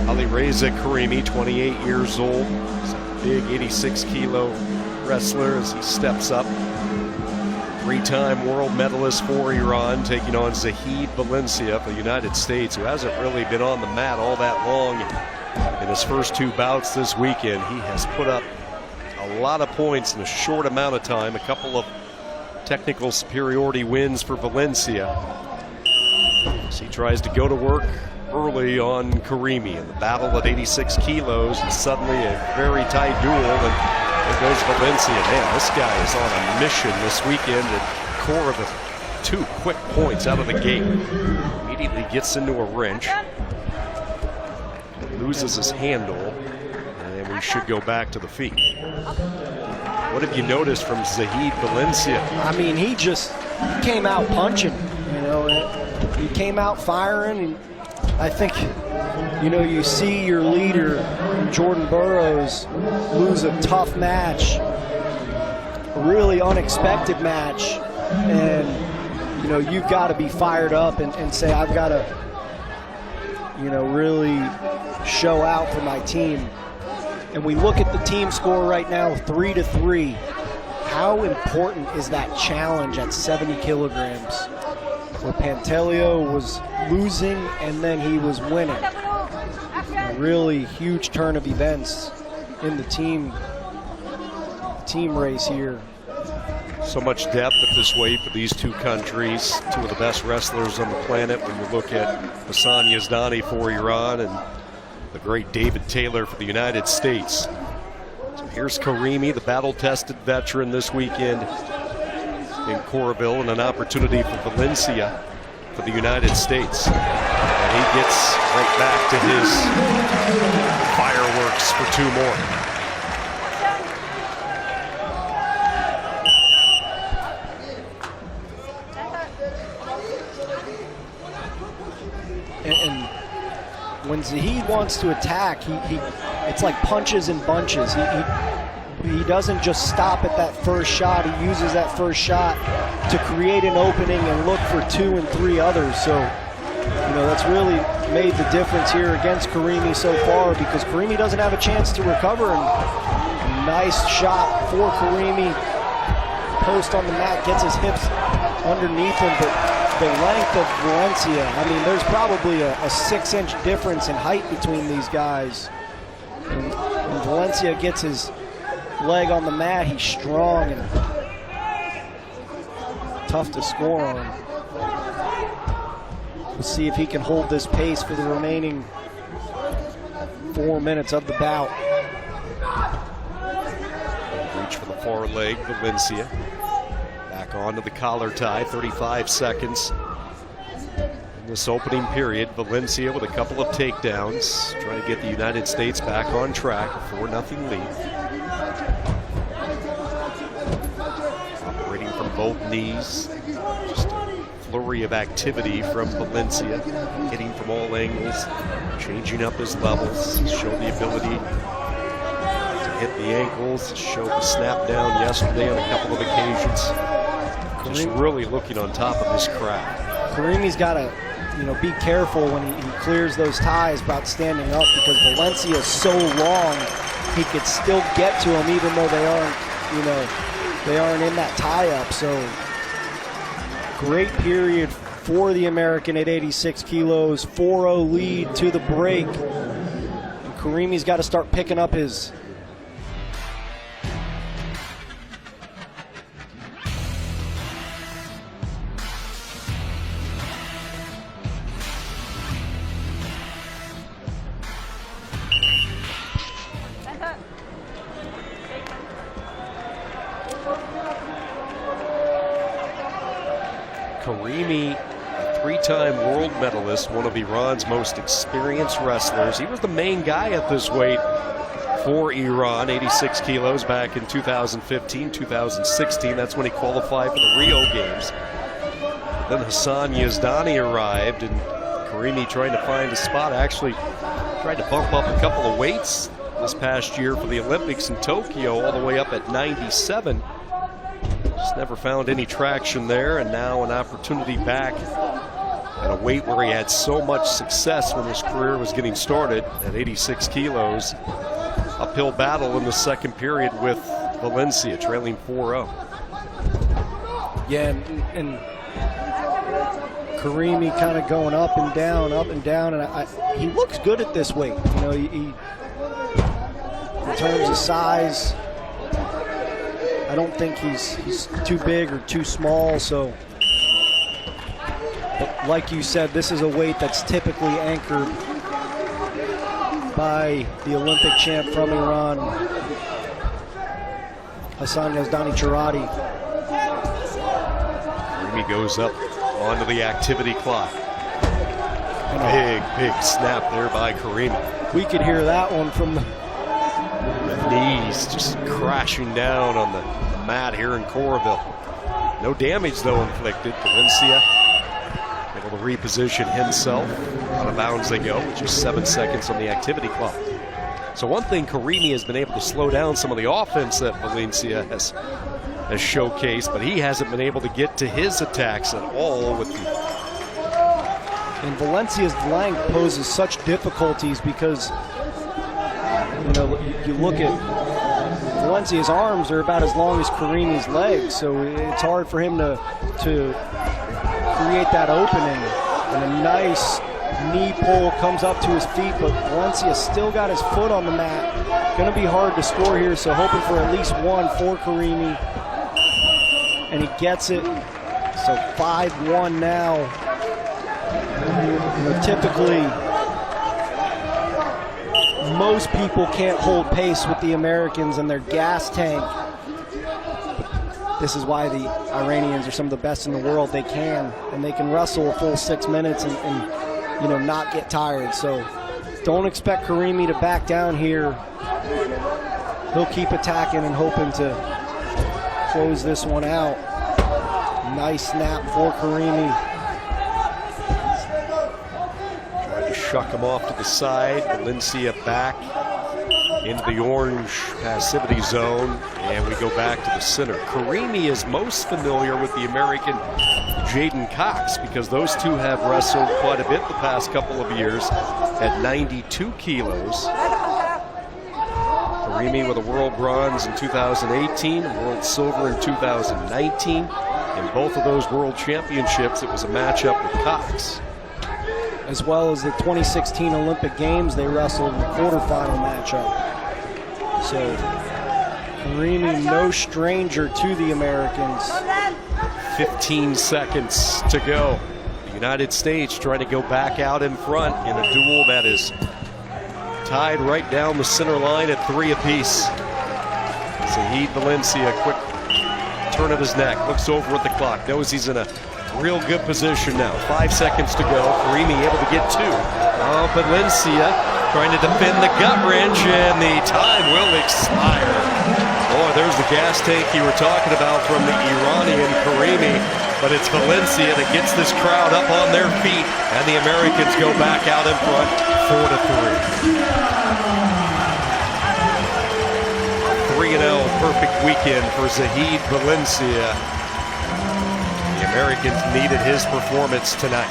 Alireza Kariemi, 28 years old. He's a big 86-kilo wrestler as he steps up. Three-time world medalist for Iran, taking on Zahid Valencia for the United States, who hasn't really been on the mat all that long. In his first two bouts this weekend, he has put up a lot of points in a short amount of time. A couple of technical superiority wins for Valencia. So he tries to go to work early on Kariemi in the battle at 86 kilos, and suddenly a very tight duel, and there goes Valencia. Man, this guy is on a mission this weekend at core of the two quick points out of the gate. Immediately gets into a wrench, loses his handle, and we should go back to the feet. What have you noticed from Zahid Valencia? I mean, he came out punching, you know. He came out firing, and I think, you know, you see your leader, Jordan Burroughs, lose a tough match, a really unexpected match, and, you know, you've got to be fired up and say, I've got to, you know, really show out for my team. And we look at the team score right now, 3-3. How important is that challenge at 70 kilograms? Where Pantaleo was losing and then he was winning. A really huge turn of events in the team race here. So much depth at this weight for these two countries. Two of the best wrestlers on the planet when you look at Hassan Yazdani for Iran and the great David Taylor for the United States. So here's Kariemi, the battle-tested veteran this weekend in Coralville, and an opportunity for Valencia for the United States. And he gets right back to his fireworks for two more. And when Zahid wants to attack, it's like punches and bunches. He doesn't just stop at that first shot. He uses that first shot to create an opening and look for 2 and 3 others. So, you know, that's really made the difference here against Kariemi so far, because Kariemi doesn't have a chance to recover. And a nice shot for Kariemi. Post on the mat, gets his hips underneath him, but the length of Valencia, I mean, there's probably a 6-inch difference in height between these guys. And Valencia gets his leg on the mat, he's strong and tough to score on. We'll see if he can hold this pace for the remaining 4 minutes of the bout. Reach for the far leg, Valencia. Back onto the collar tie, 35 seconds. In this opening period, Valencia with a couple of takedowns, trying to get the United States back on track, a 4-0 lead. Operating from both knees. Just a flurry of activity from Valencia, hitting from all angles, changing up his levels, show the ability to hit the ankles, show the snap down yesterday on a couple of occasions. Just really looking on top of his craft. Kariemi's got to, you know, be careful when he clears those ties about standing up, because Valencia is so long, he could still get to him even though they aren't, you know, they aren't in that tie-up. So great period for the American at 86 kilos, 4-0 lead to the break. And Kariemi's got to start picking up his Kariemi, a three-time world medalist, one of Iran's most experienced wrestlers. He was the main guy at this weight for Iran, 86 kilos back in 2015, 2016. That's when he qualified for the Rio Games. Then Hassan Yazdani arrived, and Kariemi trying to find a spot. Actually tried to bump up a couple of weights this past year for the Olympics in Tokyo, all the way up at 97. Just never found any traction there, and now an opportunity back at a weight where he had so much success when his career was getting started at 86 kilos. Uphill battle in the second period with Valencia, trailing 4-0. Yeah, and Kariemi kind of going up and down, and he looks good at this weight. You know, he in terms of size, I don't think he's too big or too small. So, but like you said, this is a weight that's typically anchored by the Olympic champ from Iran, Hassan Yazdani Charati. Kariemi goes up onto the activity clock. Big snap there by Kariemi. We could hear that one from the knees just crashing down on the mat here in Coralville. No damage though inflicted. Valencia able to reposition himself. Out of bounds they go, just 7 seconds on the activity clock. So one thing, Kariemi has been able to slow down some of the offense that Valencia has showcased, but he hasn't been able to get to his attacks at all. And Valencia's length poses such difficulties because, you know, you look at Valencia's arms are about as long as Kariemi's legs, so it's hard for him to create that opening. And a nice knee pull comes up to his feet, but Valencia still got his foot on the mat. Going to be hard to score here, so hoping for at least one for Kariemi. And he gets it. So 5-1 now. You know, typically, most people can't hold pace with the Americans and their gas tank. This is why the Iranians are some of the best in the world. They can, and they can wrestle a full 6 minutes and you know, not get tired. So don't expect Kariemi to back down here. He'll keep attacking and hoping to close this one out. Nice snap for Kariemi. Trying to shuck him off to the side. Valencia back into the orange passivity zone, and we go back to the center. Kariemi is most familiar with the American Jaden Cox because those two have wrestled quite a bit the past couple of years at 92 kilos. Kariemi with a world bronze in 2018, a world silver in 2019. In both of those world championships, it was a matchup with Cox. As well as the 2016 Olympic Games, they wrestled in the quarterfinal matchup. So Kariemi, no stranger to the Americans. 15 seconds to go. The United States trying to go back out in front in a duel that is tied right down the center line at 3 apiece. Zahid Valencia, quick turn of his neck, looks over at the clock, knows he's in a real good position now. 5 seconds to go. Kariemi able to get 2. But Valencia trying to defend the gut wrench, and the time will expire. Boy, there's the gas tank you were talking about from the Iranian Kariemi, but it's Valencia that gets this crowd up on their feet, and the Americans go back out in front, 4-3. 3-0, perfect weekend for Zahid Valencia. The Americans needed his performance tonight.